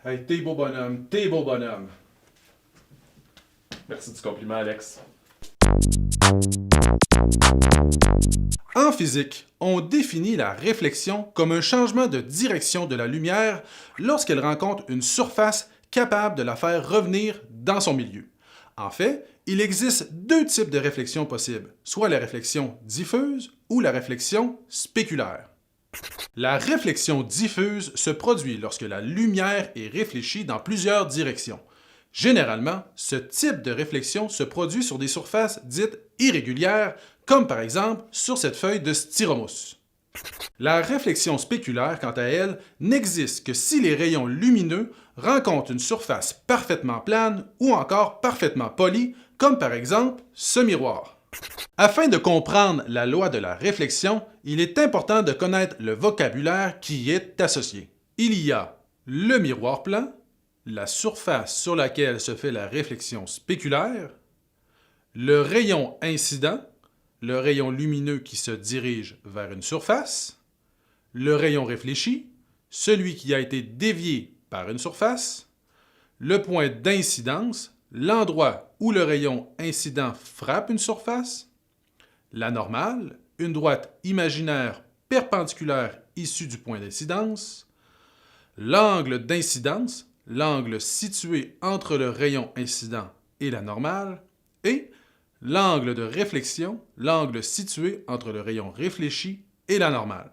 Hey, t'es beau bonhomme, t'es beau bonhomme. Merci du compliment, Alex. En physique, on définit la réflexion comme un changement de direction de la lumière lorsqu'elle rencontre une surface capable de la faire revenir dans son milieu. En fait, il existe deux types de réflexion possibles, soit la réflexion diffuse ou la réflexion spéculaire. La réflexion diffuse se produit lorsque la lumière est réfléchie dans plusieurs directions. Généralement, ce type de réflexion se produit sur des surfaces dites irrégulières, comme par exemple sur cette feuille de styromousse. La réflexion spéculaire, quant à elle, n'existe que si les rayons lumineux rencontrent une surface parfaitement plane ou encore parfaitement polie, comme par exemple ce miroir. Afin de comprendre la loi de la réflexion, il est important de connaître le vocabulaire qui y est associé. Il y a le miroir plan, la surface sur laquelle se fait la réflexion spéculaire, le rayon incident, le rayon lumineux qui se dirige vers une surface, le rayon réfléchi, celui qui a été dévié par une surface, le point d'incidence, l'endroit où le rayon incident frappe une surface, la normale, une droite imaginaire perpendiculaire issue du point d'incidence, l'angle d'incidence, l'angle situé entre le rayon incident et la normale, et l'angle de réflexion, l'angle situé entre le rayon réfléchi et la normale.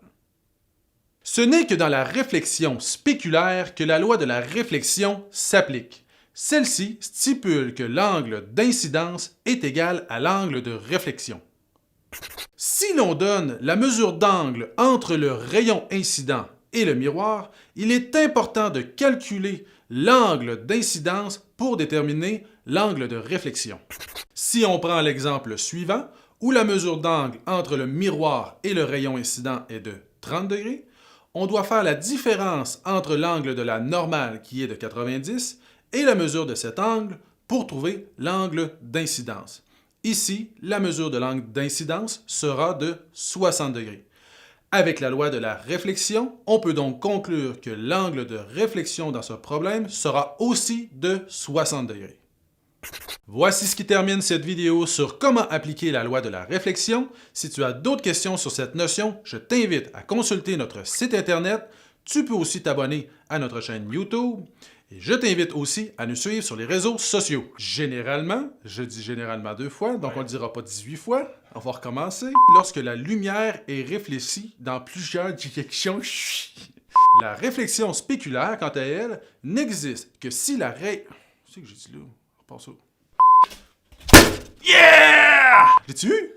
Ce n'est que dans la réflexion spéculaire que la loi de la réflexion s'applique. Celle-ci stipule que l'angle d'incidence est égal à l'angle de réflexion. Si l'on donne la mesure d'angle entre le rayon incident et le miroir, il est important de calculer l'angle d'incidence pour déterminer l'angle de réflexion. Si on prend l'exemple suivant, où la mesure d'angle entre le miroir et le rayon incident est de 30 degrés, on doit faire la différence entre l'angle de la normale qui est de 90 et la mesure de cet angle pour trouver l'angle d'incidence. Ici, la mesure de l'angle d'incidence sera de 60 degrés. Avec la loi de la réflexion, on peut donc conclure que l'angle de réflexion dans ce problème sera aussi de 60 degrés. Voici ce qui termine cette vidéo sur comment appliquer la loi de la réflexion. Si tu as d'autres questions sur cette notion, je t'invite à consulter notre site internet. Tu peux aussi t'abonner à notre chaîne YouTube. Et je t'invite aussi à nous suivre sur les réseaux sociaux. Généralement, je dis généralement 2 fois, donc on ne le dira pas 18 fois. On va recommencer. Lorsque la lumière est réfléchie dans plusieurs directions, la réflexion spéculaire, quant à elle, n'existe que si la règle... C'est que j'ai dit là? Repars ça. Yeah! J'ai-tu eu?